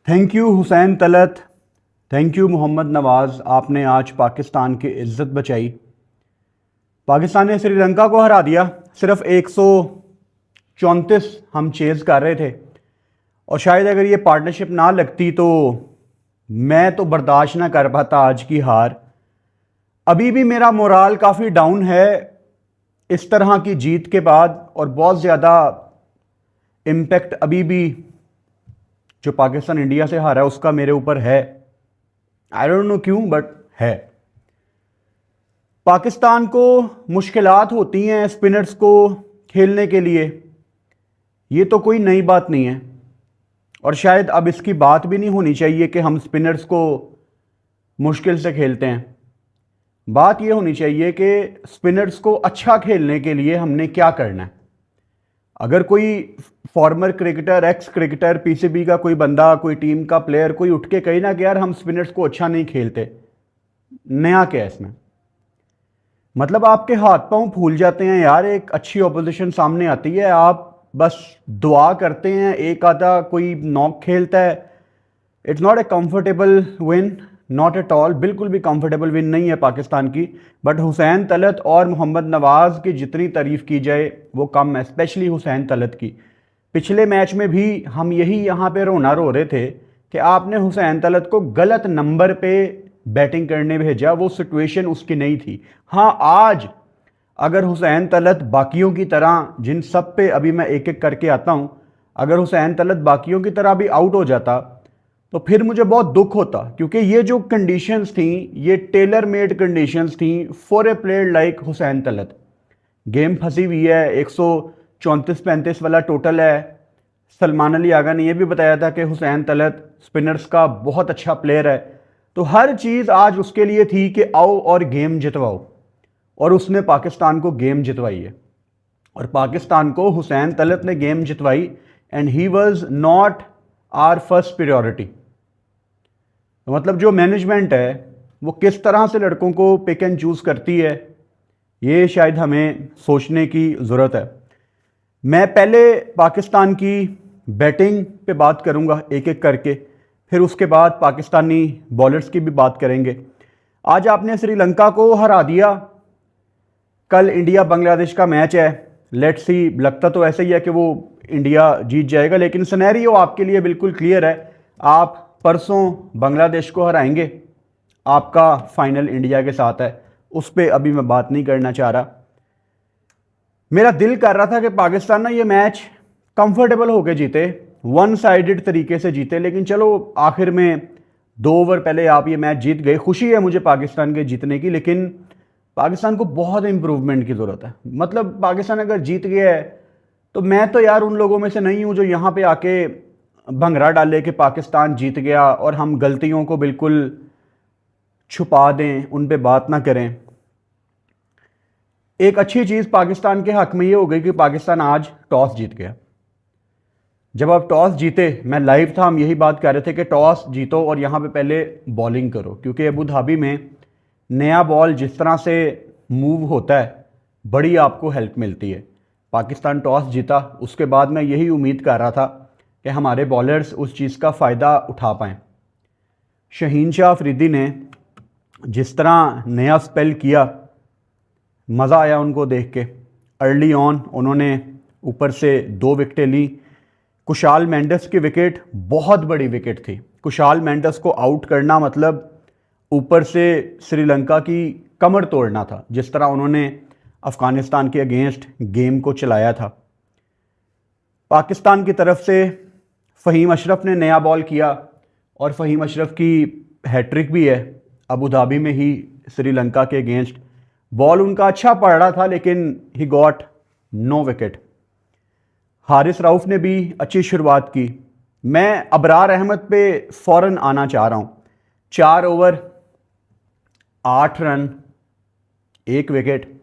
Thank you Hussain Talat, thank you Mohammad Nawaz. आपने आज पाकिस्तान की इज्जत बचाई। पाकिस्तान ने श्रीलंका को हरा दिया। सिर्फ 134 हम चेज़ कर रहे थे और शायद अगर ये पार्टनरशिप ना लगती तो मैं तो बर्दाश्त ना कर पाता आज की हार। अभी भी मेरा मोराल काफ़ी डाउन है इस तरह की जीत के बाद, और बहुत ज़्यादा इम्पेक्ट अभी भी जो पाकिस्तान इंडिया से हारा है उसका मेरे ऊपर है। आई डोंट नो क्यों, बट है। पाकिस्तान को मुश्किलात होती हैं स्पिनर्स को खेलने के लिए, ये तो कोई नई बात नहीं है। और शायद अब इसकी बात भी नहीं होनी चाहिए कि हम स्पिनर्स को मुश्किल से खेलते हैं। बात यह होनी चाहिए कि स्पिनर्स को अच्छा खेलने के लिए हमने क्या करना है। अगर कोई farmer cricketer, x cricketer, PCB का कोई बंदा, कोई टीम का प्लेयर कोई उठ के कहे ना कि यार हम स्पिनर्स को अच्छा नहीं खेलते, नया क्या है इसमें? मतलब आपके हाथ पांव फूल जाते हैं यार। एक अच्छी ऑपोजिशन सामने आती है, आप बस दुआ करते हैं, एक आधा कोई नॉक खेलता है। It's not a comfortable win, not at all. बिल्कुल भी कंफर्टेबल विन नहीं है पाकिस्तान की। बट हुसैन तलत और मोहम्मद नवाज़ की जितनी तारीफ की जाए वो कम है, स्पेशली हुसैन तलत की। पिछले मैच में भी हम यही यहाँ पे रोना रो रहे थे कि आपने हुसैन तलत को गलत नंबर पे बैटिंग करने भेजा, वो सिचुएशन उसकी नहीं थी। हाँ, आज अगर हुसैन तलत बाकियों की तरह, जिन सब पे अभी मैं एक एक करके आता हूँ, अगर हुसैन तलत बाकियों की तरह भी आउट हो जाता तो फिर मुझे बहुत दुख होता, क्योंकि ये जो कंडीशंस थी ये टेलर मेड कंडीशंस थी for a player like Hussain Talat. Game फंसी हुई है, 134-35 वाला टोटल है। सलमान अली आगा ने यह भी बताया था कि हुसैन तलत स्पिनर्स का बहुत अच्छा प्लेयर है। तो हर चीज़ आज उसके लिए थी कि आओ और गेम जितवाओ, और उसने पाकिस्तान को गेम जितवाई है। और पाकिस्तान को हुसैन तलत ने गेम जितवाई, and he was not our first priority. तो मतलब जो मैनेजमेंट है वो किस तरह से लड़कों को पिक एंड चूज़ करती है, ये शायद हमें सोचने की ज़रूरत है। मैं पहले पाकिस्तान की बैटिंग पे बात करूंगा एक एक करके, फिर उसके बाद पाकिस्तानी बॉलर्स की भी बात करेंगे। आज आपने श्रीलंका को हरा दिया। कल इंडिया बांग्लादेश का मैच है, लेट्स सी। लगता तो ऐसा ही है कि वो इंडिया जीत जाएगा, लेकिन सिनेरियो आपके लिए बिल्कुल क्लियर है। आप परसों बांग्लादेश को हराएंगे, आपका फाइनल इंडिया के साथ है। उस पर अभी मैं बात नहीं करना चाह रहा। मेरा दिल कर रहा था कि पाकिस्तान ना ये मैच कंफर्टेबल होकर जीते, वन साइडेड तरीके से जीते, लेकिन चलो आखिर में 2 ओवर पहले आप ये मैच जीत गए। खुशी है मुझे पाकिस्तान के जीतने की, लेकिन पाकिस्तान को बहुत इंप्रूवमेंट की ज़रूरत है। मतलब पाकिस्तान अगर जीत गया है तो मैं तो यार उन लोगों में से नहीं हूं जो यहाँ पे आके भंगरा डाले कि पाकिस्तान जीत गया और हम गलतियों को बिल्कुल छुपा दें, उन पे बात ना करें। एक अच्छी चीज़ पाकिस्तान के हक में ये हो गई कि पाकिस्तान आज टॉस जीत गया। जब आप टॉस जीते, मैं लाइव था, हम यही बात कर रहे थे कि टॉस जीतो और यहाँ पे पहले बॉलिंग करो, क्योंकि अबू धाबी में नया बॉल जिस तरह से मूव होता है बड़ी आपको हेल्प मिलती है। पाकिस्तान टॉस जीता, उसके बाद मैं यही उम्मीद कर रहा था कि हमारे बॉलर्स उस चीज़ का फ़ायदा उठा पाएँ। शहीन शाह अफरीदी ने जिस तरह नया स्पेल किया, मज़ा आया उनको देख के। अर्ली ऑन उन्होंने ऊपर से 2 विकेटें ली। कुशाल मेंडिस की विकेट बहुत बड़ी विकेट थी। कुशाल मेंडिस को आउट करना मतलब ऊपर से श्रीलंका की कमर तोड़ना था, जिस तरह उन्होंने अफगानिस्तान के अगेंस्ट गेम को चलाया था। पाकिस्तान की तरफ से फ़हीम अशरफ ने नया बॉल किया, और फ़हीम अशरफ की हैट्रिक भी है अबू धाबी में ही श्रीलंका के अगेंस्ट। बॉल उनका अच्छा पड़ रहा था, लेकिन he got no wicket. Haris Rauf ने भी अच्छी शुरुआत की। मैं अबरार अहमद पे फ़ौरन आना चाह रहा हूँ। 4 ओवर 8 रन 1 विकेट।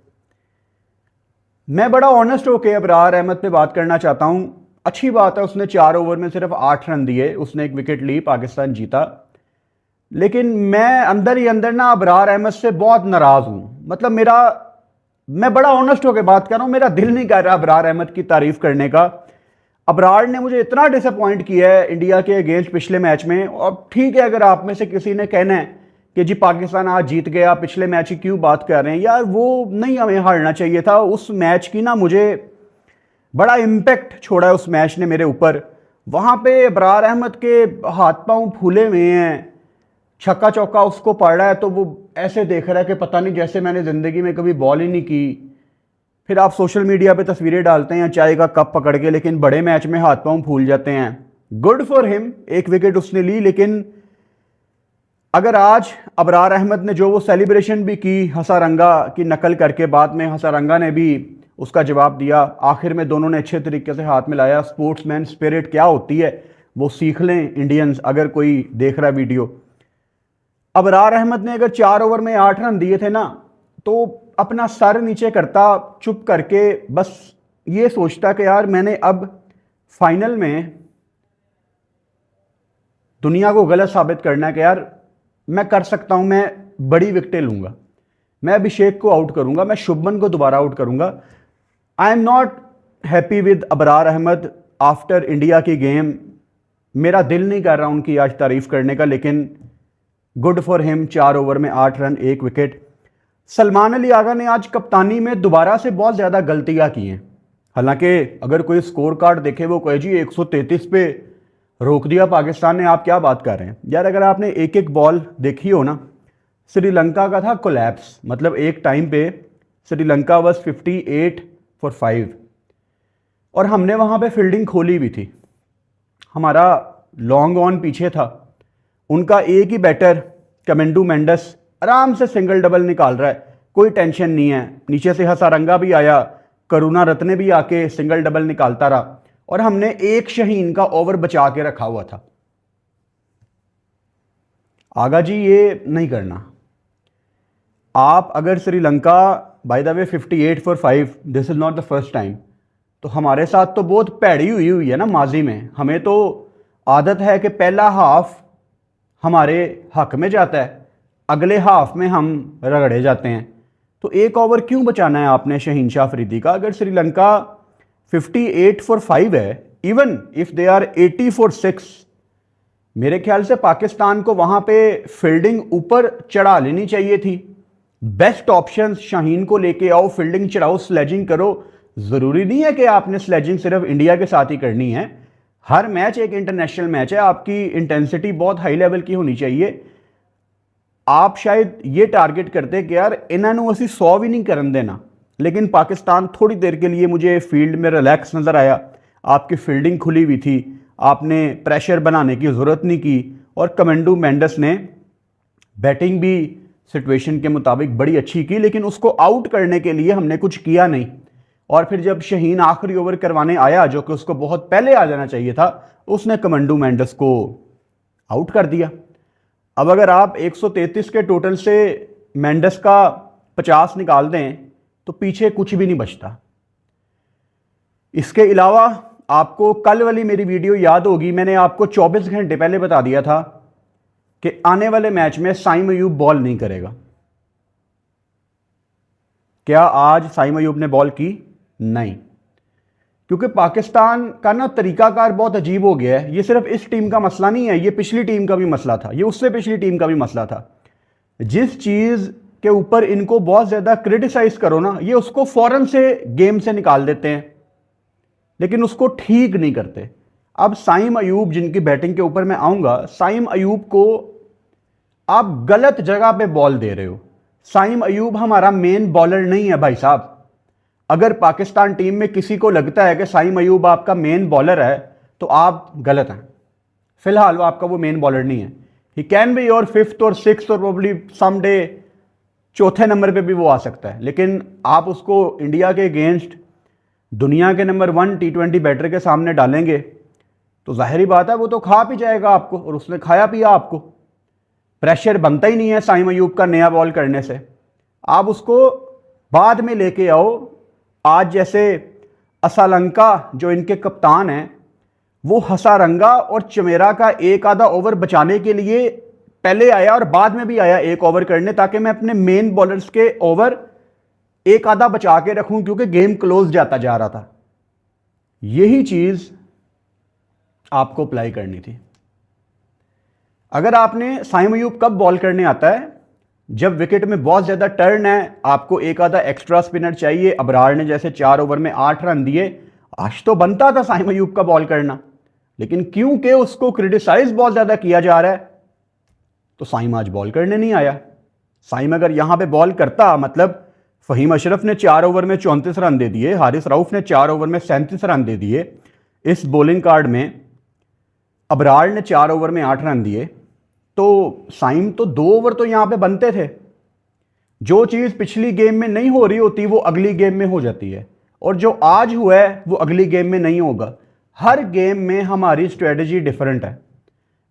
मैं बड़ा ऑनेस्ट होकर अबरार अहमद पे बात करना चाहता हूँ। अच्छी बात है, उसने 4 ओवर में सिर्फ 8 रन दिए, उसने 1 विकेट ली, पाकिस्तान जीता। लेकिन मैं अंदर ही अंदर ना अबरार अहमद से बहुत नाराज़ हूँ। मतलब मैं बड़ा ऑनेस्ट होकर बात कर रहा हूँ, मेरा दिल नहीं कर रहा अबरार अहमद की तारीफ करने का। अबरार ने मुझे इतना डिसअपॉइंट किया है इंडिया के अगेंस्ट पिछले मैच में। और ठीक है, अगर आप में से किसी ने कहना है कि जी पाकिस्तान आज जीत गया, पिछले मैच की क्यों बात कर रहे हैं, यार वो नहीं हमें हारना चाहिए था। उस मैच की ना मुझे बड़ा इम्पैक्ट छोड़ा है उस मैच ने मेरे ऊपर। वहाँ पे अबरार अहमद के हाथ पांव फूले हुए हैं, छक्का चौका उसको पड़ रहा है तो वो ऐसे देख रहा है कि पता नहीं जैसे मैंने ज़िंदगी में कभी बॉल ही नहीं की। फिर आप सोशल मीडिया पे तस्वीरें डालते हैं चाय का कप पकड़ के, लेकिन बड़े मैच में हाथ पांव फूल जाते हैं। गुड फॉर हिम, एक विकेट उसने ली। लेकिन अगर आज अबरार अहमद ने जो वो सेलिब्रेशन भी की हसारंगा की नकल करके, बाद में हसारंगा ने भी उसका जवाब दिया, आखिर में दोनों ने अच्छे तरीके से हाथ मिलाया। स्पोर्ट्समैन स्पिरिट क्या होती है वो सीख लें इंडियंस, अगर कोई देख रहा वीडियो। अबरार अहमद ने अगर 4 ओवर में 8 रन दिए थे ना, तो अपना सर नीचे करता, चुप करके बस ये सोचता कि यार मैंने अब फाइनल में दुनिया को गलत साबित करना है कि यार मैं कर सकता हूं, मैं बड़ी विकेटें लूंगा, मैं अभिषेक को आउट करूंगा, मैं शुभमन को दोबारा आउट करूंगा। I am not happy with Abrar Ahmed after India की गेम। मेरा दिल नहीं कर रहा उनकी आज तारीफ करने का, लेकिन गुड फॉर हिम, 4 ओवर में 8 रन 1 विकेट। सलमान अली आगा ने आज कप्तानी में दोबारा से बहुत ज़्यादा गलतियां की हैं। हालांकि अगर कोई स्कोर कार्ड देखे वो कहे जी 133 पे रोक दिया पाकिस्तान ने, आप क्या बात कर रहे हैं यार। अगर आपने एक एक बॉल देखी हो ना, श्रीलंका का था कोलैप्स। मतलब एक टाइम पे श्रीलंका वाज 58 फॉर 5 और हमने वहाँ पे फील्डिंग खोली भी थी, हमारा लॉन्ग ऑन पीछे था। उनका एक ही बैटर कमेंडू मेंडस आराम से सिंगल डबल निकाल रहा है, कोई टेंशन नहीं है। नीचे से हसारंगा भी आया, करुणा रत्ने भी आके सिंगल डबल निकालता रहा, और हमने एक शहीन का ओवर बचा के रखा हुआ था। आगा जी ये नहीं करना। आप अगर Sri Lanka by the way 58 for 5, this is not the first time, तो हमारे साथ तो बहुत पैड़ी हुई है ना माजी में। हमें तो आदत है कि पहला हाफ हमारे हक में जाता है, अगले हाफ में हम रगड़े जाते हैं। तो एक ओवर क्यों बचाना है आपने शहीन शाह अफरीदी का? अगर श्रीलंका 58 फॉर 5 है, even if they are 80 for 6, मेरे ख्याल से पाकिस्तान को वहां पे फील्डिंग ऊपर चढ़ा लेनी चाहिए थी। बेस्ट ऑप्शन शाहीन को लेके आओ, फील्डिंग चढ़ाओ, स्लेजिंग करो। जरूरी नहीं है कि आपने स्लेजिंग सिर्फ इंडिया के साथ ही करनी है। हर मैच एक इंटरनेशनल मैच है, आपकी इंटेंसिटी बहुत हाई लेवल की होनी चाहिए। आप शायद ये टारगेट करते कि यार इन्होंने असी 100 भी नहीं करन देना, लेकिन पाकिस्तान थोड़ी देर के लिए मुझे फील्ड में रिलैक्स नज़र आया। आपकी फील्डिंग खुली हुई थी, आपने प्रेशर बनाने की ज़रूरत नहीं की, और कमेंडू मेंडस ने बैटिंग भी सिचुएशन के मुताबिक बड़ी अच्छी की, लेकिन उसको आउट करने के लिए हमने कुछ किया नहीं। और फिर जब शहीन आखिरी ओवर करवाने आया, जो कि उसको बहुत पहले आ जाना चाहिए था, उसने कमेंडू मेंडस को आउट कर दिया। अब अगर आप 133 के टोटल से मेंडस का 50 निकाल दें तो पीछे कुछ भी नहीं बचता। इसके अलावा आपको कल वाली मेरी वीडियो याद होगी, मैंने आपको 24 घंटे पहले बता दिया था कि आने वाले मैच में साइम अयूब बॉल नहीं करेगा। क्या आज साइम अयूब ने बॉल की? नहीं, क्योंकि पाकिस्तान का ना तरीकाकार बहुत अजीब हो गया है। ये सिर्फ इस टीम का मसला नहीं है, ये पिछली टीम का भी मसला था, ये उससे पिछली टीम का भी मसला था। जिस चीज़ के ऊपर इनको बहुत ज़्यादा क्रिटिसाइज करो ना, ये उसको फौरन से गेम से निकाल देते हैं, लेकिन उसको ठीक नहीं करते। अब साइम अयूब, जिनकी बैटिंग के ऊपर मैं आऊँगा, साइम अयूब को आप गलत जगह पे बॉल दे रहे हो। साइम अयूब हमारा मेन बॉलर नहीं है भाई साहब। अगर पाकिस्तान टीम में किसी को लगता है कि साइम अयूब आपका मेन बॉलर है तो आप गलत हैं। फिलहाल वो आपका वो मेन बॉलर नहीं है। He can be your 5th और 6th और प्रोबब्ली समडे 4थे नंबर पे भी वो आ सकता है, लेकिन आप उसको इंडिया के अगेंस्ट दुनिया के नंबर 1 T20 बैटर के सामने डालेंगे तो जाहिर बात है वो तो खा भी जाएगा आपको, और उसने खाया पिया आपको। प्रेशर बनता ही नहीं है साइम अयूब का नया बॉल करने से। आप उसको बाद में लेके आओ। आज जैसे असलंका जो इनके कप्तान हैं, वो हसारंगा और चमेरा का एक आधा ओवर बचाने के लिए पहले आया और बाद में भी आया एक ओवर करने, ताकि मैं अपने मेन बॉलर्स के ओवर एक आधा बचा के रखूं, क्योंकि गेम क्लोज जाता जा रहा था। यही चीज आपको अप्लाई करनी थी। अगर आपने साइम अयूब कब बॉल करने आता है, जब विकेट में बहुत ज़्यादा टर्न है, आपको एक आधा एक्स्ट्रा स्पिनर चाहिए। अबरार ने जैसे 4 ओवर में 8 रन दिए, आज तो बनता था साइम अयूब का बॉल करना, लेकिन क्योंकि उसको क्रिटिसाइज बहुत ज़्यादा किया जा रहा है तो साइम आज बॉल करने नहीं आया। साइम अगर यहां पे बॉल करता, मतलब फहीम अशरफ ने 4 ओवर में 34 रन दे दिए, हारिस रऊफ ने 4 ओवर में 37 रन दे दिए, इस बॉलिंग कार्ड में अबरार ने 4 ओवर में 8 रन दिए, तो साइम तो 2 ओवर तो यहां पे बनते थे। जो चीज पिछली गेम में नहीं हो रही होती वो अगली गेम में हो जाती है, और जो आज हुआ है वो अगली गेम में नहीं होगा। हर गेम में हमारी स्ट्रेटजी डिफरेंट है।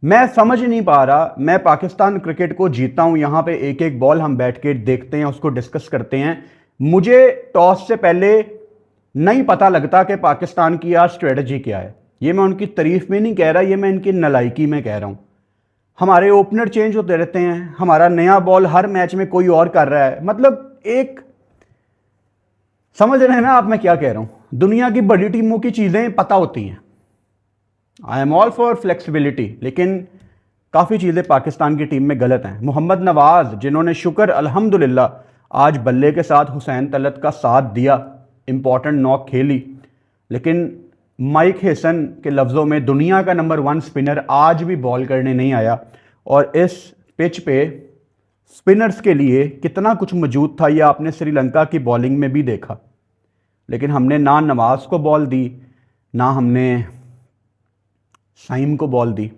मैं समझ नहीं पा रहा, मैं पाकिस्तान क्रिकेट को जीता हूं, यहां पे एक एक बॉल हम बैठ के देखते हैं, उसको डिस्कस करते हैं। मुझे टॉस से पहले नहीं पता लगता कि पाकिस्तान की आज स्ट्रेटजी क्या है। ये मैं उनकी तारीफ में नहीं कह रहा, ये मैं इनकी नलायकी में कह रहा हूं। हमारे ओपनर चेंज होते रहते हैं, हमारा नया बॉल हर मैच में कोई और कर रहा है। मतलब एक, समझ रहे हैं ना आप मैं क्या कह रहा हूं। दुनिया की बड़ी टीमों की चीजें पता होती हैं, I am all for flexibility, लेकिन काफ़ी चीज़ें पाकिस्तान की टीम में गलत हैं। मोहम्मद नवाज, जिन्होंने शुक्र अल्हम्दुलिल्लाह आज बल्ले के साथ हुसैन तलत का साथ दिया, इंपॉर्टेंट नॉक खेली, लेकिन माइक हेसन के लफ्ज़ों में दुनिया का नंबर 1 स्पिनर आज भी बॉल करने नहीं आया। और इस पिच पे स्पिनर्स के लिए कितना कुछ मौजूद था यह आपने श्रीलंका की बॉलिंग में भी देखा, लेकिन हमने ना नवाज को बॉल दी, ना हमने साइम को बॉल दी।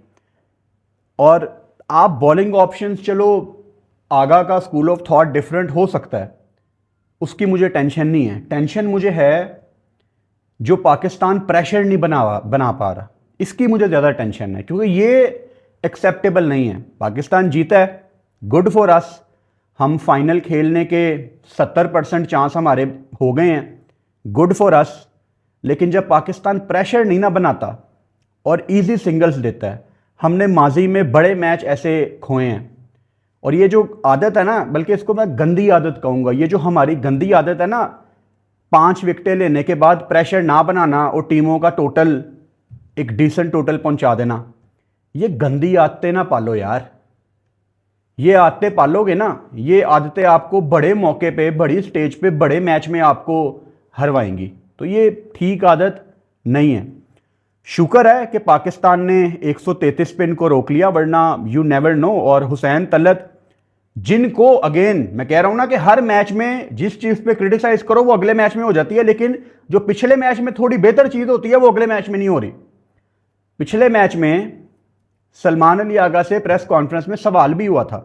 और आप बॉलिंग ऑप्शंस, चलो आगा का स्कूल ऑफ थॉट डिफरेंट हो सकता है, उसकी मुझे टेंशन नहीं है। टेंशन मुझे है जो पाकिस्तान प्रेशर नहीं बना पा रहा, इसकी मुझे ज़्यादा टेंशन है, क्योंकि ये एक्सेप्टेबल नहीं है। पाकिस्तान जीता है, गुड फॉर अस, हम फाइनल खेलने के 70% चांस हमारे हो गए हैं, गुड फॉर अस। लेकिन जब पाकिस्तान प्रेशर नहीं ना बनाता और इजी सिंगल्स देता है, हमने माजी में बड़े मैच ऐसे खोए हैं। और ये जो आदत है ना, बल्कि इसको मैं गंदी आदत कहूँगा, ये जो हमारी गंदी आदत है ना, 5 विकेटें लेने के बाद प्रेशर ना बनाना और टीमों का टोटल एक डिसेंट टोटल पहुंचा देना, ये गंदी आदतें ना पालो यार। ये आदतें पालोगे ना, ये आदतें आपको बड़े मौके पे, बड़ी स्टेज पे, बड़े मैच में आपको हरवाएंगी, तो ये ठीक आदत नहीं है। शुक्र है कि पाकिस्तान ने 133 स्पिन को रोक लिया, वरना यू नेवर नो। और हुसैन तलत, जिनको अगेन मैं कह रहा हूं ना कि हर मैच में जिस चीज पे क्रिटिसाइज करो वो अगले मैच में हो जाती है, लेकिन जो पिछले मैच में थोड़ी बेहतर चीज होती है वो अगले मैच में नहीं हो रही। पिछले मैच में सलमान अली आगा से प्रेस कॉन्फ्रेंस में सवाल भी हुआ था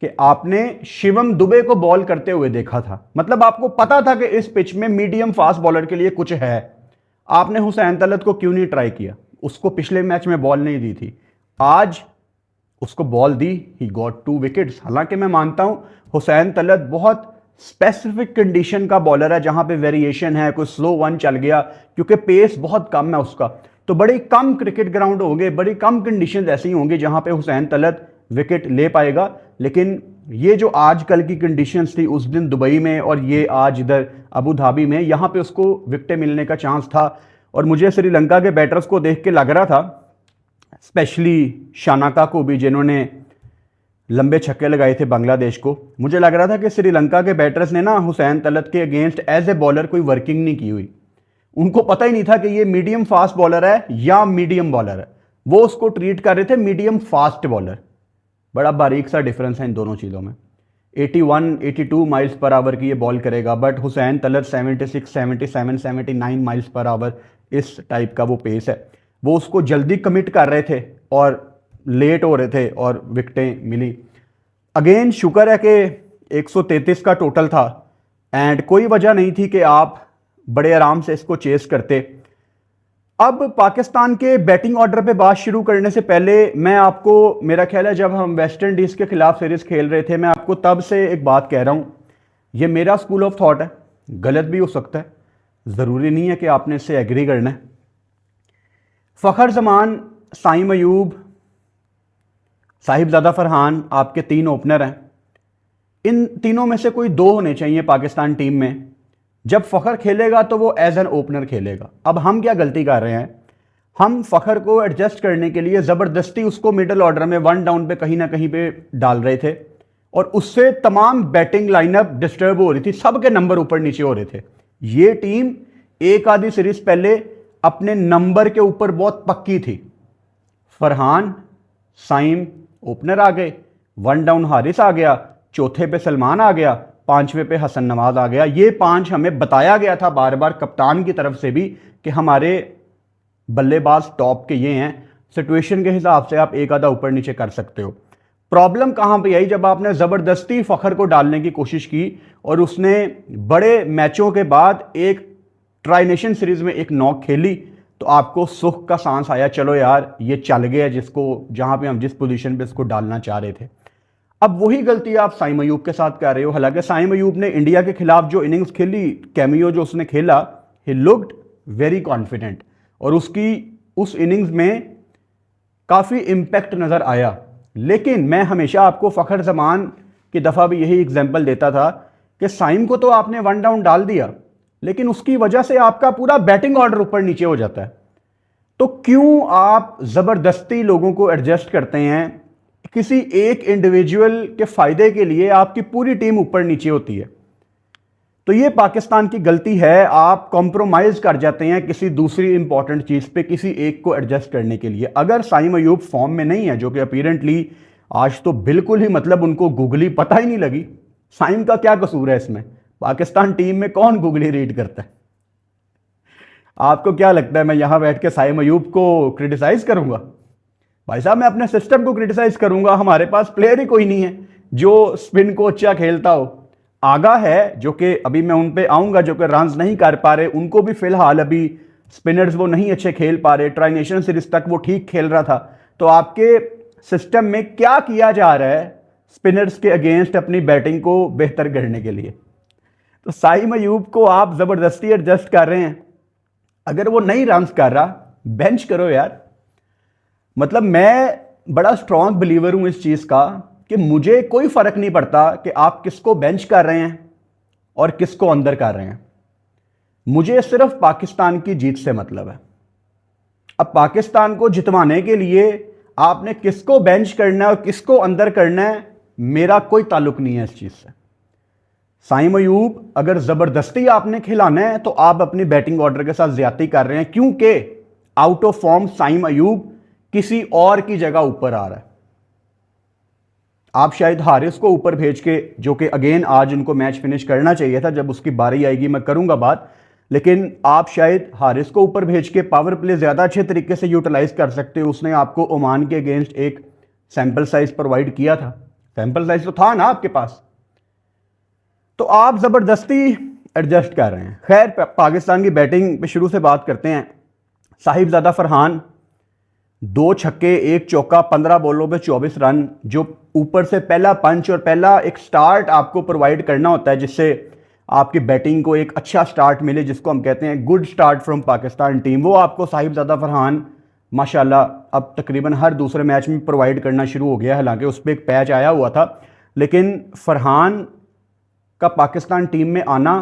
कि आपने शिवम दुबे को बॉल करते हुए देखा था, मतलब आपको पता था कि इस पिच में मीडियम फास्ट बॉलर के लिए कुछ है, आपने हुसैन तलत को क्यों नहीं ट्राई किया? उसको पिछले मैच में बॉल नहीं दी थी, आज उसको ball the, he got 2 wickets. हालांकि मैं मानता हूं हुसैन तलत बहुत स्पेसिफिक कंडीशन का बॉलर है, जहां पे वेरिएशन है, कोई स्लो वन चल गया, क्योंकि पेस बहुत कम है उसका, तो बड़ी कम क्रिकेट ग्राउंड होंगे, बड़ी कम कंडीशन ऐसी होंगी जहां पे हुसैन तलत विकेट ले पाएगा। लेकिन ये जो आजकल की कंडीशंस थी, उस दिन दुबई में और ये आज इधर अबू धाबी में, यहां पे उसको विकेटें मिलने का चांस था। और मुझे श्रीलंका के बैटर्स को देख के लग रहा था, स्पेशली शानाका को भी, जिन्होंने लंबे छक्के लगाए थे बांग्लादेश को, मुझे लग रहा था कि श्रीलंका के बैटर्स ने ना हुसैन तलत के अगेंस्ट एज ए बॉलर कोई वर्किंग नहीं की हुई। उनको पता ही नहीं था कि ये मीडियम फास्ट बॉलर है या मीडियम बॉलर है, वो उसको ट्रीट कर रहे थे मीडियम फास्ट बॉलर। बड़ा बारीक सा डिफरेंस है इन दोनों चीज़ों में। 81-82 माइल्स पर आवर की ये बॉल करेगा, but Hussain Talat 76, 77, 79 miles per hour, इस टाइप का वो पेस है। वो उसको जल्दी कमिट कर रहे थे और लेट हो रहे थे और विकेटें मिली। अगेन शुक्र है कि 133 का टोटल था एंड कोई वजह नहीं थी कि आप बड़े आराम से इसको चेस करते। अब पाकिस्तान के बैटिंग ऑर्डर पे बात शुरू करने से पहले मैं आपको, मेरा ख्याल है जब हम वेस्ट इंडीज के खिलाफ सीरीज खेल रहे थे, मैं आपको तब से एक बात कह रहा हूं, ये मेरा स्कूल ऑफ थॉट है, गलत भी हो सकता है, जरूरी नहीं है कि आपने इससे एग्री करना है। फखर जमान, साइम अयूब, साहिबजादा फरहान आपके 3 ओपनर हैं। इन तीनों में से कोई 2 होने चाहिए पाकिस्तान टीम में। जब फखर खेलेगा तो वो एज एन ओपनर खेलेगा। अब हम क्या गलती कर रहे हैं, हम फ़खर को एडजस्ट करने के लिए ज़बरदस्ती उसको मिडल ऑर्डर में 1 डाउन पे कहीं ना कहीं पे डाल रहे थे और उससे तमाम बैटिंग लाइनअप डिस्टर्ब हो रही थी, सबके नंबर ऊपर नीचे हो रहे थे। ये टीम एक आधी सीरीज पहले अपने नंबर के ऊपर बहुत पक्की थी। फरहान, साइम ओपनर आ गए, 1 डाउन हारिस आ गया, चौथे पे सलमान आ गया, 5वें पे हसन नवाज आ गया। ये 5 हमें बताया गया था बार बार कप्तान की तरफ से भी कि हमारे बल्लेबाज टॉप के ये हैं, सिचुएशन के हिसाब से आप एक आधा ऊपर नीचे कर सकते हो। प्रॉब्लम कहां पे आई? जब आपने जबरदस्ती फखर को डालने की कोशिश की और उसने बड़े मैचों के बाद एक ट्राई नेशन सीरीज में एक नॉक खेली तो आपको सुख का सांस आया, चलो यार ये चल गया जिसको जहां पे हम जिस पोजीशन पे इसको डालना चाह रहे थे। अब वही गलती आप साइम अयूब के साथ कर रहे हो। हालांकि साइम अयूब ने इंडिया के खिलाफ जो इनिंग्स खेली, कैमियो जो उसने खेला, ही लुक्ड वेरी कॉन्फिडेंट और उसकी उस इनिंग्स में काफ़ी इम्पैक्ट नज़र आया। लेकिन मैं हमेशा आपको फ़खर ज़मान की दफ़ा भी यही एग्जाम्पल देता था कि साइम को तो आपने 1 डाउन डाल दिया, लेकिन उसकी वजह से आपका पूरा बैटिंग ऑर्डर ऊपर नीचे हो जाता है। तो क्यों आप ज़बरदस्ती लोगों को एडजस्ट करते हैं? किसी एक इंडिविजुअल के फ़ायदे के लिए आपकी पूरी टीम ऊपर नीचे होती है। तो ये पाकिस्तान की गलती है, आप कॉम्प्रोमाइज़ कर जाते हैं किसी दूसरी इंपॉर्टेंट चीज़ पे किसी एक को एडजस्ट करने के लिए। अगर साइम अयूब फॉर्म में नहीं है, जो कि अपीरेंटली आज तो बिल्कुल ही मतलब उनको गूगली पता ही नहीं लगी, साइम का क्या कसूर है इसमें? पाकिस्तान टीम में कौन गूगली रीड करता है? आपको क्या लगता है मैं यहां बैठ के साइम अयूब को क्रिटिसाइज करूंगा? भाई साहब मैं अपने सिस्टम को क्रिटिसाइज करूंगा। हमारे पास प्लेयर ही कोई नहीं है जो स्पिन को अच्छा खेलता हो। आगा है जो कि अभी मैं उन पे आऊंगा, जो कि रन्स नहीं कर पा रहे, उनको भी फिलहाल अभी स्पिनर्स वो नहीं अच्छे खेल पा रहे। ट्राई नेशन सीरीज तक वो ठीक खेल रहा था। तो आपके सिस्टम में क्या किया जा रहा है स्पिनर्स के अगेंस्ट अपनी बैटिंग को बेहतर करने के लिए? तो साइम अयूब को आप जबरदस्ती एडजस्ट कर रहे हैं। अगर वो नहीं रन्स कर रहा, बेंच करो यार। मतलब मैं बड़ा स्ट्रांग बिलीवर हूं इस चीज का कि मुझे कोई फर्क नहीं पड़ता कि आप किसको बेंच कर रहे हैं और किसको अंदर कर रहे हैं। मुझे सिर्फ पाकिस्तान की जीत से मतलब है। अब पाकिस्तान को जितवाने के लिए आपने किसको बेंच करना है और किसको अंदर करना है, मेरा कोई ताल्लुक नहीं है इस चीज से। साइम अयूब अगर जबरदस्ती आपने खिलाना है तो आप अपनी बैटिंग ऑर्डर के साथ ज्यादती कर रहे हैं, क्योंकि out of form Saim Ayub किसी और की जगह ऊपर आ रहा है। आप शायद हारिस को ऊपर भेज के, जो कि अगेन आज उनको मैच फिनिश करना चाहिए था, जब उसकी बारी आएगी मैं करूंगा बात, लेकिन आप शायद हारिस को ऊपर भेज के पावर प्ले ज्यादा अच्छे तरीके से यूटिलाइज कर सकते हो। उसने आपको ओमान के अगेंस्ट एक सैंपल साइज प्रोवाइड किया था, सैंपल साइज तो था ना आपके पास। तो आप जबरदस्ती एडजस्ट कर रहे हैं। खैर पाकिस्तान की बैटिंग पे शुरू से बात करते हैं। साहिबजादा फरहान 2 छक्के 1 चौका 15 बॉलों पे 24 रन, जो ऊपर से पहला पंच और पहला एक स्टार्ट आपको प्रोवाइड करना होता है जिससे आपकी बैटिंग को एक अच्छा स्टार्ट मिले, जिसको हम कहते हैं good start from Pakistan team. वो आपको साहिबजादा फरहान माशाल्लाह अब तकरीबन हर दूसरे मैच में प्रोवाइड करना शुरू हो गया। हालांकि उस पर एक पैच आया हुआ था, लेकिन फरहान का पाकिस्तान टीम में आना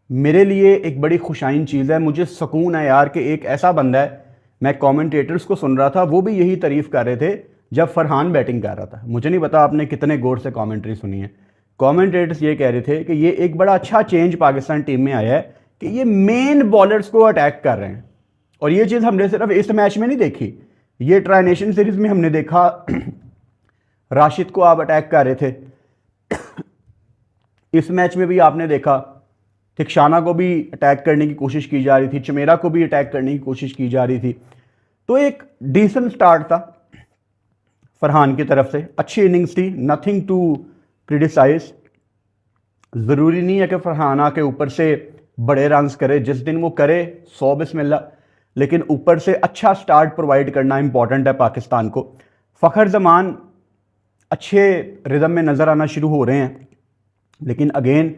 मेरे लिए एक बड़ी खुशाइन चीज़ है। मुझे सुकून है यार कि एक ऐसा बंदा है। मैं कमेंटेटर्स को सुन रहा था, वो भी यही तारीफ कर रहे थे जब फरहान बैटिंग कर रहा था। मुझे नहीं पता आपने कितने गौर से कमेंट्री सुनी है। कमेंटेटर्स ये कह रहे थे कि ये एक बड़ा अच्छा चेंज पाकिस्तान टीम में आया है कि ये मेन बॉलर्स को अटैक कर रहे हैं। और ये चीज़ हमने सिर्फ इस मैच में नहीं देखी, ये ट्राई नेशन सीरीज में हमने देखा। राशिद को आप अटैक कर रहे थे, इस मैच में भी आपने देखा थिक्शाना को भी अटैक करने की कोशिश की जा रही थी, चमेरा को भी अटैक करने की कोशिश की जा रही थी। तो एक डिसेंट स्टार्ट था फरहान की तरफ से, अच्छी इनिंग्स थी, नथिंग टू क्रिटिसाइज। ज़रूरी नहीं है कि फरहान आके ऊपर से बड़े रन्स करे, जिस दिन वो करे 100 बिस्मिल्लाह, लेकिन ऊपर से अच्छा स्टार्ट प्रोवाइड करना इंपॉर्टेंट है पाकिस्तान को। फ़खर ज़मान अच्छे रिदम में नज़र आना शुरू हो रहे हैं, लेकिन अगेन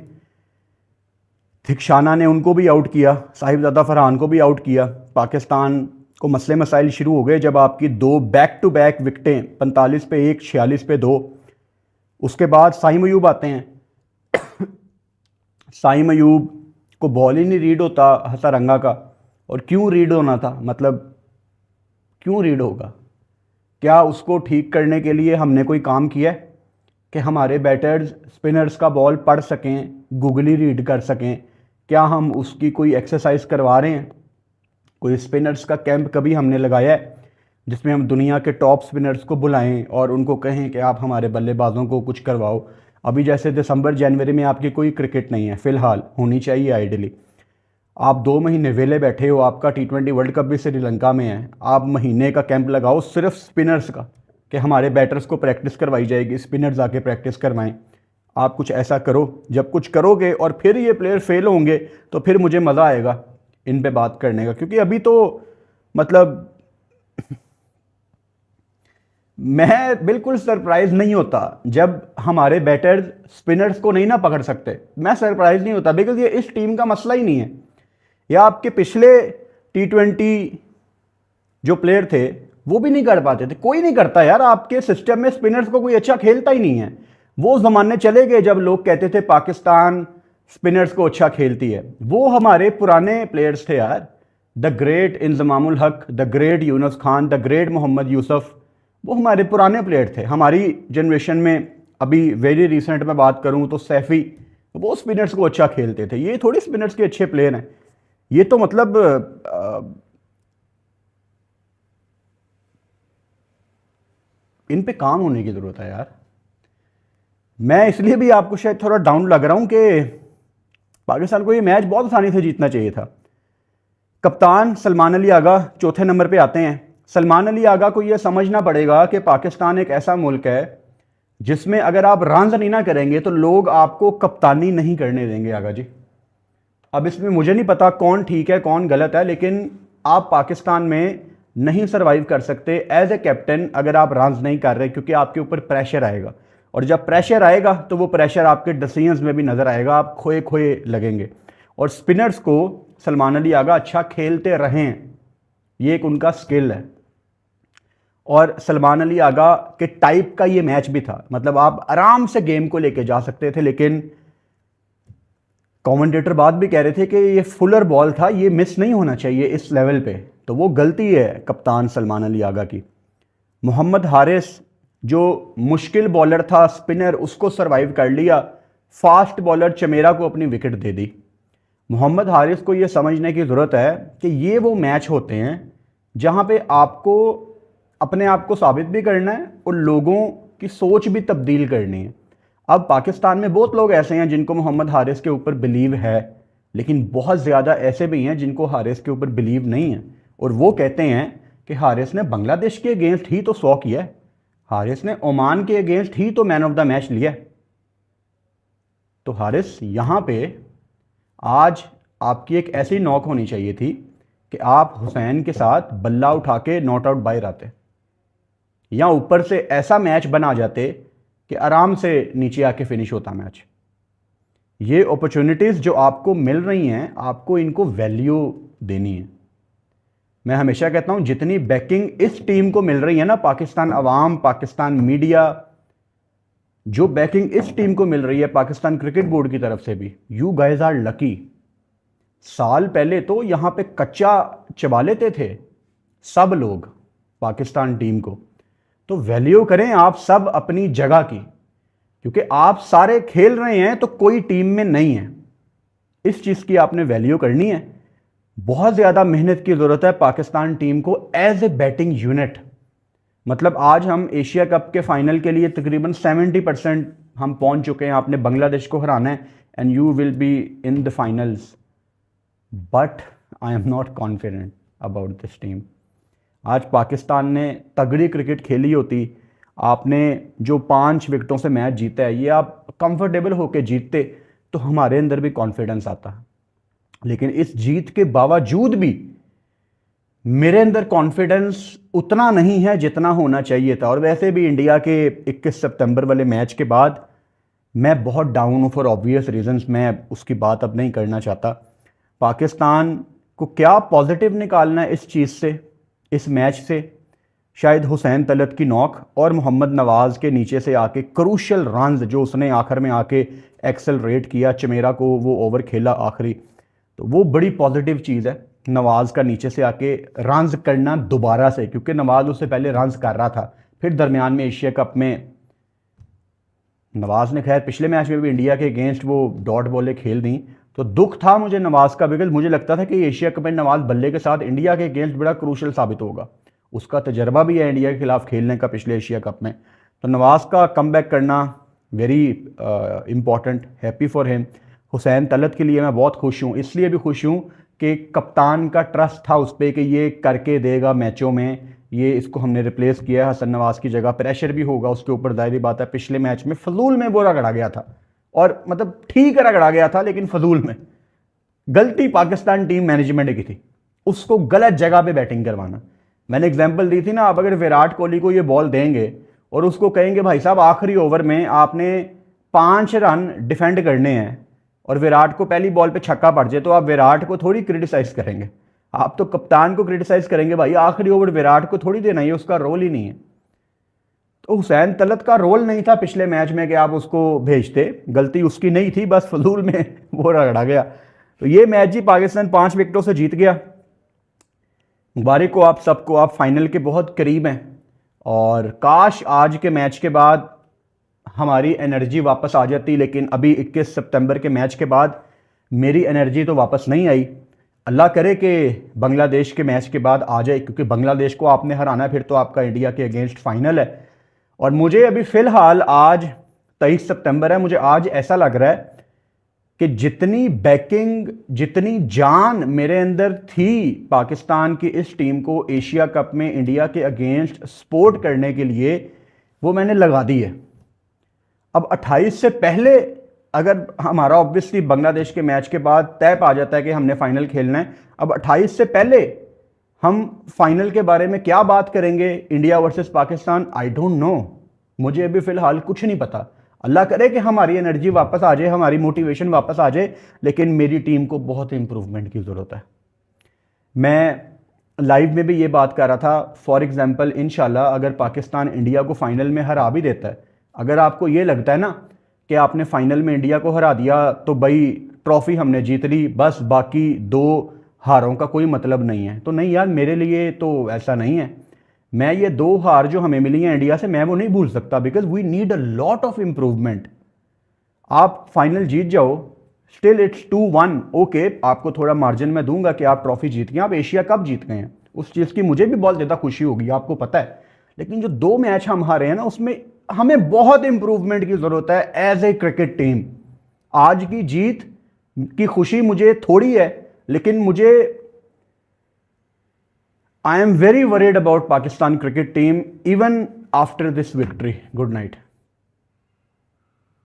थिक्शाना ने उनको भी आउट किया, साहिबजादा फरहान को भी आउट किया। पाकिस्तान को मसले मसाइल शुरू हो गए जब आपकी 2 बैक टू बैक विकटें 45 पे 1 46 पे 2। उसके बाद साइम अयूब आते हैं। साइम अयूब को बॉल ही नहीं रीड होता हसरंगा का। और क्यों रीड होना था, मतलब क्यों रीड होगा? क्या उसको ठीक करने के लिए हमने कोई काम किया है कि हमारे बैटर्स स्पिनर्स का बॉल पढ़ सकें, गूगली रीड कर सकें? क्या हम उसकी कोई एक्सरसाइज करवा रहे हैं? कोई स्पिनर्स का कैंप कभी हमने लगाया है जिसमें हम दुनिया के टॉप स्पिनर्स को बुलाएं और उनको कहें कि आप हमारे बल्लेबाजों को कुछ करवाओ? अभी जैसे दिसंबर जनवरी में आपकी कोई क्रिकेट नहीं है, फ़िलहाल होनी चाहिए आइडियली। आप 2 महीने वेले बैठे हो, आपका T20 वर्ल्ड कप भी श्रीलंका में है, आप महीने का कैंप लगाओ सिर्फ स्पिनर्स का कि हमारे बैटर्स को प्रैक्टिस करवाई जाएगी, स्पिनर्स आके प्रैक्टिस करवाएं। आप कुछ ऐसा करो। जब कुछ करोगे और फिर ये प्लेयर फेल होंगे तो फिर मुझे मज़ा आएगा इन पे बात करने का, क्योंकि अभी तो मतलब मैं बिल्कुल सरप्राइज नहीं होता जब हमारे बैटर्स स्पिनर्स को नहीं ना पकड़ सकते। मैं सरप्राइज नहीं होता, बिकॉज ये इस टीम का मसला ही नहीं है। या आपके पिछले T20 जो प्लेयर थे वो भी नहीं कर पाते थे। कोई नहीं करता यार, आपके सिस्टम में स्पिनर्स को कोई अच्छा खेलता ही नहीं है। वो ज़माने चले गए जब लोग कहते थे पाकिस्तान स्पिनर्स को अच्छा खेलती है। वो हमारे पुराने प्लेयर्स थे यार, the great Inzamamul Haq, the great Younis Khan, the great Mohammad Yousuf. वो हमारे पुराने प्लेयर थे। हमारी जनरेशन में अभी वेरी रिसेंट में बात करूं तो सैफी, वो स्पिनर्स को अच्छा खेलते थे। ये थोड़ी स्पिनर्स के अच्छे प्लेयर हैं। ये तो मतलब इन पे काम होने की ज़रूरत है यार। मैं इसलिए भी आपको शायद थोड़ा डाउन लग रहा हूं कि पाकिस्तान को ये मैच बहुत आसानी से जीतना चाहिए था। कप्तान सलमान अली आगा चौथे नंबर पे आते हैं। सलमान अली आगा को यह समझना पड़ेगा कि पाकिस्तान एक ऐसा मुल्क है जिसमें अगर आप रन नहीं ना करेंगे तो लोग आपको कप्तानी नहीं करने देंगे आगा जी। अब इसमें मुझे नहीं पता कौन ठीक है कौन गलत है, लेकिन आप पाकिस्तान में नहीं सर्वाइव कर सकते एज ए कैप्टन अगर आप रन नहीं कर रहे, क्योंकि आपके ऊपर प्रेशर आएगा। और जब प्रेशर आएगा तो वो प्रेशर आपके डिसीजंस में भी नज़र आएगा, आप खोए खोए लगेंगे। और स्पिनर्स को सलमान अली आगा अच्छा खेलते रहें, ये एक उनका स्किल है। और सलमान अली आगा के टाइप का ये मैच भी था, मतलब आप आराम से गेम को लेके जा सकते थे। लेकिन कमेंटेटर बात भी कह रहे थे कि ये फुलर बॉल था, ये मिस नहीं होना चाहिए इस लेवल पे, तो वो गलती है कप्तान सलमान अली आगा की। मोहम्मद हारिस जो मुश्किल बॉलर था, स्पिनर, उसको सरवाइव कर लिया। फास्ट बॉलर चमेरा को अपनी विकेट दे दी। मोहम्मद हारिस को ये समझने की ज़रूरत है कि ये वो मैच होते हैं जहाँ पे आपको अपने आप को साबित भी करना है और लोगों की सोच भी तब्दील करनी है। अब पाकिस्तान में बहुत लोग ऐसे हैं जिनको मोहम्मद हारिस के ऊपर बिलीव है, लेकिन बहुत ज़्यादा ऐसे भी हैं जिनको हारिस के ऊपर बिलीव नहीं है। और वो कहते हैं कि हारिस ने बांग्लादेश के अगेंस्ट ही तो 100 किया है, हारिस ने ओमान के अगेंस्ट ही तो मैन ऑफ द मैच लिया है। तो हारिस यहाँ पे आज आपकी एक ऐसी नॉक होनी चाहिए थी कि आप हुसैन के साथ बल्ला उठा के नॉट आउट बाहर आते, या ऊपर से ऐसा मैच बना जाते कि आराम से नीचे आके फिनिश होता मैच। ये अपॉर्चुनिटीज़ जो आपको मिल रही हैं, आपको इनको वैल्यू देनी है। मैं हमेशा कहता हूं जितनी बैकिंग इस टीम को मिल रही है ना, पाकिस्तान अवाम, पाकिस्तान मीडिया, जो बैकिंग इस टीम को मिल रही है पाकिस्तान क्रिकेट बोर्ड की तरफ से भी, यू गाइज आर लकी। साल पहले तो यहां पे कच्चा चबा लेते थे सब लोग पाकिस्तान टीम को। तो वैल्यू करें आप सब अपनी जगह की, क्योंकि आप सारे खेल रहे हैं तो कोई टीम में नहीं है। इस चीज़ की आपने वैल्यू करनी है। बहुत ज़्यादा मेहनत की ज़रूरत है पाकिस्तान टीम को एज ए बैटिंग यूनिट। मतलब आज हम एशिया कप के फाइनल के लिए तकरीबन 70% हम पहुंच चुके हैं। आपने बांग्लादेश को हराना है and you will be in the finals, but I am not confident about this team. आज पाकिस्तान ने तगड़ी क्रिकेट खेली होती, आपने जो 5 विकेटों से मैच जीता है, ये आप कंफर्टेबल होकर जीतते तो हमारे अंदर भी कॉन्फिडेंस आता। लेकिन इस जीत के बावजूद भी मेरे अंदर कॉन्फिडेंस उतना नहीं है जितना होना चाहिए था। और वैसे भी इंडिया के 21 सितंबर वाले मैच के बाद मैं बहुत डाउन हूँ फॉर ऑब्वियस रीजंस। मैं उसकी बात अब नहीं करना चाहता। पाकिस्तान को क्या पॉजिटिव निकालना है इस चीज़ से, इस मैच से? शायद हुसैन तलत की नॉक और मोहम्मद नवाज़ के नीचे से आके क्रूशल रन्स जो उसने आखिर में आके एक्सेलरेट किया, चमेरा को वो ओवर खेला आखिरी, तो वो बड़ी पॉजिटिव चीज़ है। नवाज़ का नीचे से आके रन्स करना दोबारा से, क्योंकि नवाज़ उससे पहले रन्स कर रहा था, फिर दरमियान में एशिया कप में नवाज़ ने खैर पिछले मैच में भी इंडिया के अगेंस्ट वो डॉट बॉलें खेल दी, तो दुख था मुझे नवाज़ का, बिकॉज मुझे लगता था कि एशिया कप में नवाज़ बल्ले के साथ इंडिया के अगेंस्ट बड़ा क्रूशल साबित होगा। उसका तजर्बा भी है इंडिया के खिलाफ खेलने का पिछले एशिया कप में, तो नवाज़ का कम बैक करना very important, happy for him. Hussain Talat के लिए मैं बहुत खुश हूँ, इसलिए भी खुश हूँ कि कप्तान का ट्रस्ट था उस पर कि ये करके देगा मैचों में, ये इसको हमने रिप्लेस किया हसन नवाज़ की जगह, प्रेशर भी होगा उसके ऊपर, जाहिर बात है। पिछले मैच में फजूल में वो रगड़ा गया था, और मतलब ठीक रगड़ा गया था लेकिन फजूल में। गलती पाकिस्तान टीम मैनेजमेंट की थी, उसको गलत जगह पे बैटिंग करवाना। मैंने एग्जांपल दी थी ना, आप अगर विराट कोहली को ये बॉल देंगे और उसको कहेंगे भाई साहब आखिरी ओवर में आपने 5 रन डिफेंड करने हैं, और विराट को पहली बॉल पे छक्का पड़ जाए, तो आप विराट को थोड़ी क्रिटिसाइज करेंगे, आप तो कप्तान को क्रिटिसाइज करेंगे। भाई आखिरी ओवर विराट को थोड़ी देना, ये उसका रोल ही नहीं है। तो हुसैन तलत का रोल नहीं था पिछले मैच में कि आप उसको भेजते, गलती उसकी नहीं थी, बस फजूल में वो रगड़ा गया। तो ये मैच जी पाकिस्तान 5 विकेटों से जीत गया। मुबारक हो आप सबको, आप फाइनल के बहुत करीब हैं, और काश आज के मैच के बाद हमारी एनर्जी वापस आ जाती, लेकिन अभी 21 सितंबर के मैच के बाद मेरी एनर्जी तो वापस नहीं आई। अल्लाह करे कि बांग्लादेश के मैच के बाद आ जाए, क्योंकि बांग्लादेश को आपने हराना है, फिर तो आपका इंडिया के अगेंस्ट फाइनल है। और मुझे अभी फ़िलहाल आज 23 सितंबर है, मुझे आज ऐसा लग रहा है कि जितनी बैकिंग, जितनी जान मेरे अंदर थी पाकिस्तान की इस टीम को एशिया कप में इंडिया के अगेंस्ट सपोर्ट करने के लिए, वो मैंने लगा दी है। अब 28 से पहले अगर हमारा ऑब्वियसली बांग्लादेश के मैच के बाद तय पा जाता है कि हमने फाइनल खेलना है, अब 28 से पहले हम फाइनल के बारे में क्या बात करेंगे, India versus Pakistan, I don't know. मुझे अभी फिलहाल कुछ नहीं पता। अल्लाह करे कि हमारी एनर्जी वापस आ जाए, हमारी मोटिवेशन वापस आ जाए, लेकिन मेरी टीम को बहुत इंप्रूवमेंट की ज़रूरत है। मैं लाइव में भी ये बात कर रहा था, फॉर एग्जांपल इंशाल्लाह अगर पाकिस्तान इंडिया को फाइनल में हरा भी देता है, अगर आपको ये लगता है ना कि आपने फाइनल में इंडिया को हरा दिया तो भाई ट्रॉफी हमने जीत ली, बस बाकी 2 हारों का कोई मतलब नहीं है, तो नहीं यार, मेरे लिए तो ऐसा नहीं है। मैं ये 2 हार जो हमें मिली हैं इंडिया से, मैं वो नहीं भूल सकता, because we need a lot of improvement. आप फाइनल जीत जाओ, स्टिल इट्स 2-1, ओके, आपको थोड़ा मार्जिन मैं दूंगा कि आप ट्रॉफी जीत गए, आप एशिया कप जीत गए हैं, उस चीज़ की मुझे भी बहुत ज़्यादा खुशी होगी, आपको पता है। लेकिन जो 2 मैच हम हारे हैं ना, उसमें हमें बहुत इंप्रूवमेंट की ज़रूरत है एज ए क्रिकेट टीम। आज की जीत की खुशी मुझे थोड़ी है, लेकिन मुझे I am very worried about Pakistan cricket team even after this victory. Good night.